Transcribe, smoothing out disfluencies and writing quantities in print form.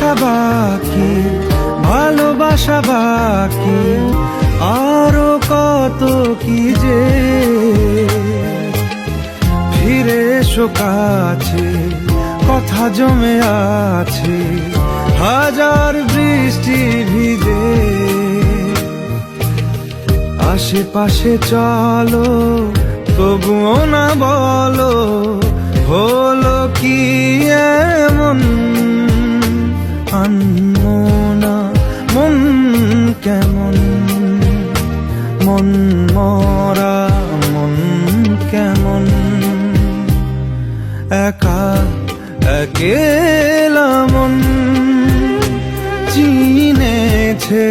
আশা বাকি, ভালোবাসা বাকি, আরো কত কি যে। ফিরে এসো কাছে, কথা জমে আছে হাজার বৃষ্টি ভিজে। আশেপাশে চলো, তবুও না বলো হলো কি এমন। আনমনা মন কেমন, মন মরা মন কেমন। একা একেলা মন চিনেছে